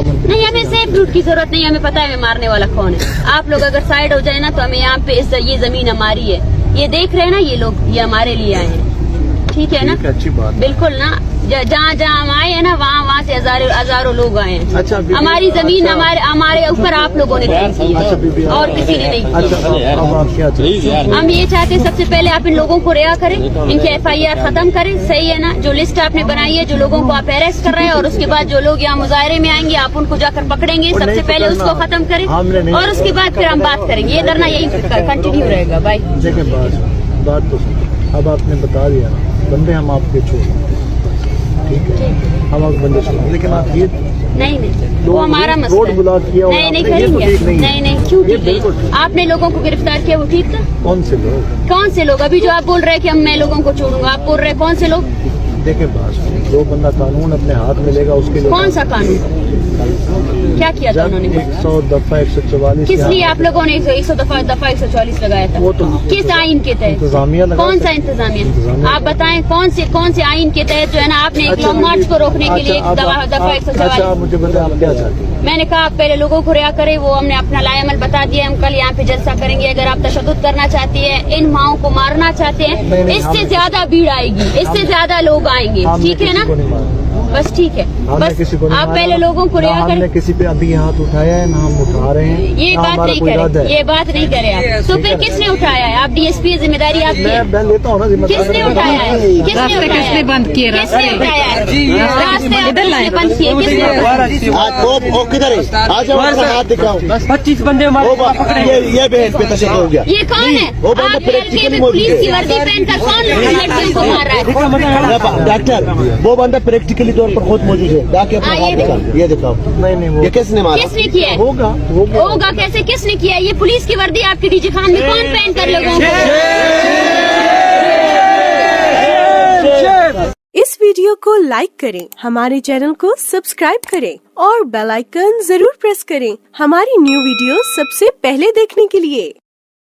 नहीं, हमें safe root की जरूरत नहीं, हमें पता है हमें मारने वाला कौन है। आप लोग अगर साइड हो जाए ना तो हमें यहाँ पे ये जमीन हमारी है, ये देख रहे हैं ना, ये लोग ये हमारे लिए आए हैं, ठीक है ना? अच्छी बात, बिल्कुल ना। जहाँ जहाँ हम आए हैं ना वहाँ से हजारों लोग आए हैं। अच्छा, हमारी जमीन हमारे ऊपर आप लोगों ने खरीदी है और किसी ने नहीं। हम ये चाहते हैं सबसे पहले आप इन लोगों को रिहा करें, इनके FIR खत्म करें, सही है ना? जो लिस्ट आपने बनाई है, जो लोगों को आप अरेस्ट कर रहे हैं, और उसके बाद जो लोग यहाँ मुजाहरे में आएंगे आप उनको जाकर पकड़ेंगे, सबसे पहले उसको खत्म करें और उसके बाद फिर हम बात करेंगे। ये धरना यही कंटिन्यू रहेगा। भाई बात तो अब आपने बता दिया, बंदे हम आपके छोड़, ठीक है, हम आप बंदे छोड़, लेकिन आप ये नहीं वो हमारा मसला रोड ब्लॉक किया, नहीं करेंगे, नहीं क्यों ठीक? आपने लोगों को गिरफ्तार किया, वो ठीक था? कौन से लोग? अभी जो आप बोल रहे हैं कि मैं लोगों को छोड़ूंगा, आप बोल रहे हैं कौन से लोग? देखे बात, जो बंदा कानून अपने हाथ में लेगा उसके लिए कौन सा कानून? क्या किया था उन्होंने? 100 दफा 144 किस लिए आप लोगों ने 100 दफा 144 लगाया था? वो तो किस आइन के तहत? इंतजामिया लगा। कौन सा इंतजामिया? आप बताएं कौन से आइन के तहत जो है ना आपने एक लॉन्ग मार्च को रोकने के लिए दफा 144? मुझे बताया आप क्या चाहते हैं? मैंने कहा आप पहले लोगों को रिहा करें, वो हमने अपना लाएमल बता दिया, हम कल यहाँ पे जलसा करेंगे। अगर आप तशद्दुद करना चाहती है, इन माओं को मारना चाहते हैं, इससे ज्यादा भीड़ आएगी, इससे ज्यादा लोग आएंगे, ठीक है ना? बस ठीक है, बस आप पहले लोगों को रिहा करें। किसी पे अभी हाथ उठाया है ना हम उठा रहे हैं, ये बात नहीं करें, ये बात नहीं करें आप। तो फिर किसने उठाया है? आप DSP जिम्मेदारी आपकी है। मैं लेता हूँ ना जिम्मेदारी। किसने उठाया है? किसने बंद किए? किसने उठाया है? रास्ते बंद किए किसने? वो किधर है? आज हाथ दिखाओ। 25 बंदे ये बहन पे तशद्दुद हो गया। ये कौन है? आप पुलिस की वर्दी पहनकर कौन लड़कियों को मार रहा है? डॉक्टर, वो बंदा प्रैक्टिकली तौर पर खुद मौजूद है, जाके अपना हाथ दिखाओ, ये दिखाओ। नहीं ये किसने मारा? किसने किया? होगा कैसे? किसने किया? ये पुलिस की वर्दी आपके डीजी खान में कौन पहन कर लोगों को? इस वीडियो को लाइक करें, हमारे चैनल को सब्सक्राइब करें और बेल आइकन जरूर प्रेस करें हमारी न्यू वीडियो सबसे पहले देखने के लिए।